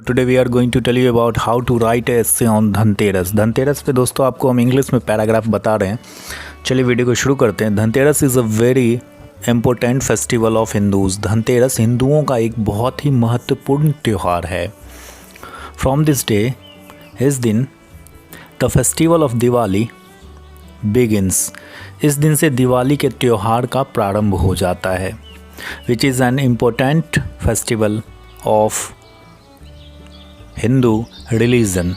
Today we are going to tell you about how to write essay on Dhanteras. Dhanteras पे दोस्तों आपको हम English में पैराग्राफ बता रहे हैं। चलिए वीडियो को शुरू करते हैं। Dhanteras is a very important festival of Hindus. Dhanteras हिंदुओं का एक बहुत ही महत्वपूर्ण त्यौहार है। फ्रॉम दिस डे, इस दिन the festival of Diwali begins. इस दिन से दिवाली के त्यौहार का प्रारंभ हो जाता है, which is an important festival of Hindu religion,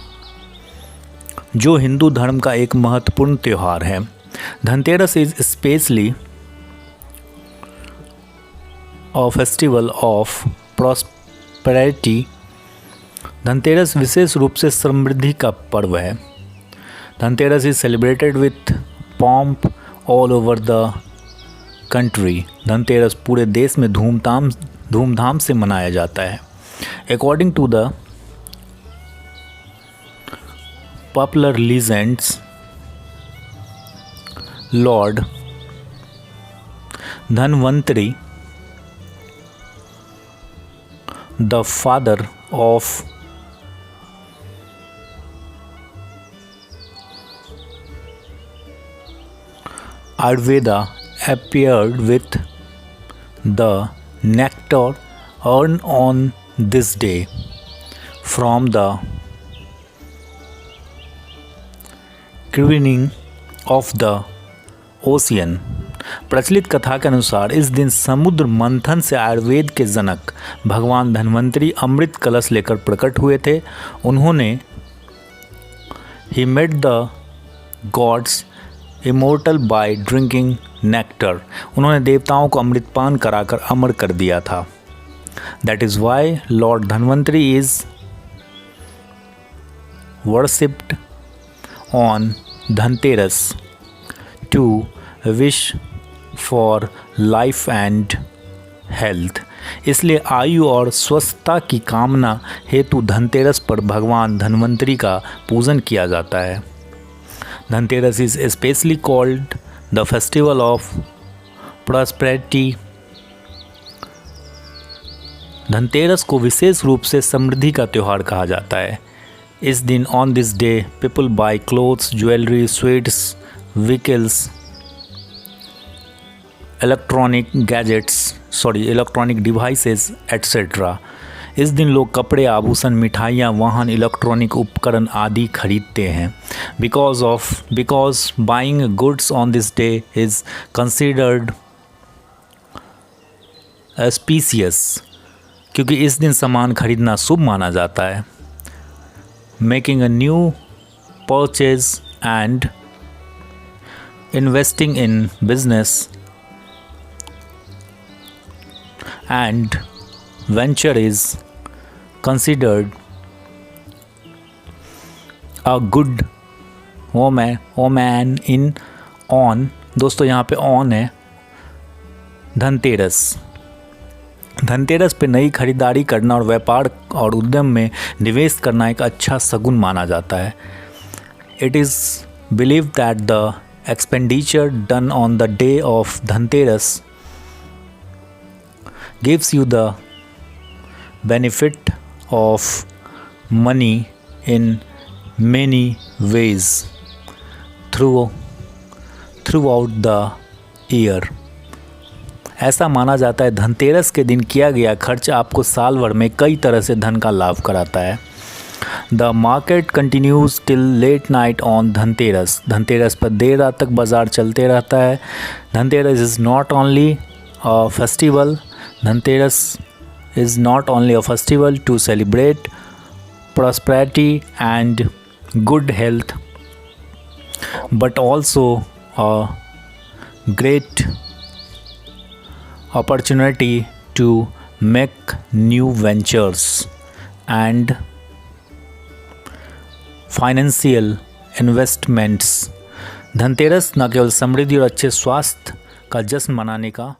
जो हिंदू धर्म का एक महत्वपूर्ण त्यौहार है। Dhanteras is specially a festival of prosperity. Dhanteras विशेष रूप से समृद्धि का पर्व है। Dhanteras is celebrated with pomp all over the country. Dhanteras पूरे देश में धूमधाम से मनाया जाता है। According to the popular legends, Lord Dhanvantari, the father of Ayurveda, appeared with the nectar earned on this day from the churning of the ocean. प्रचलित कथा के अनुसार इस दिन समुद्र मंथन से आयुर्वेद के जनक भगवान धन्वंतरी अमृत कलश लेकर प्रकट हुए थे। उन्होंने he made the gods immortal by drinking nectar. उन्होंने देवताओं को अमृतपान कराकर अमर कर दिया था। That is why lord Dhanvantari is worshipped on Dhanteras to wish for life and health। इसलिए आयु और स्वस्थता की कामना हेतु धनतेरस पर भगवान धन्वंतरी का पूजन किया जाता है। Dhanteras is specially called the festival of prosperity. Dhanteras को विशेष रूप से समृद्धि का त्यौहार कहा जाता है। इस दिन on this day people bye clothes, jewellery, sweets, vehicles, electronic devices etcetera. इस दिन लोग कपड़े, आभूषण, मिठाइयाँ, वाहन, इलेक्ट्रॉनिक उपकरण आदि खरीदते हैं। Because buying goods on this day is considered auspicious, क्योंकि इस दिन सामान खरीदना शुभ माना जाता है। Making a new purchase and investing in business and venture is considered a good omen in on। दोस्तों यहाँ पे on है धनतेरस। धनतेरस पे नई खरीदारी करना और व्यापार और उद्यम में निवेश करना एक अच्छा शगुन माना जाता है। It is believe that the expenditure done on the day of Dhanteras gives you the benefit of money in many ways through out the year. ऐसा माना जाता है धनतेरस के दिन किया गया खर्च आपको साल भर में कई तरह से धन का लाभ कराता है। The market continues till late night on Dhanteras. Dhanteras पर देर रात तक बाज़ार चलते रहता है। Dhanteras is not only a festival. Dhanteras is not only a festival to celebrate prosperity and good health, but also a great opportunity to make new ventures and financial investments। Dhanteras न केवल समृद्धि और अच्छे स्वास्थ्य का जश्न मनाने का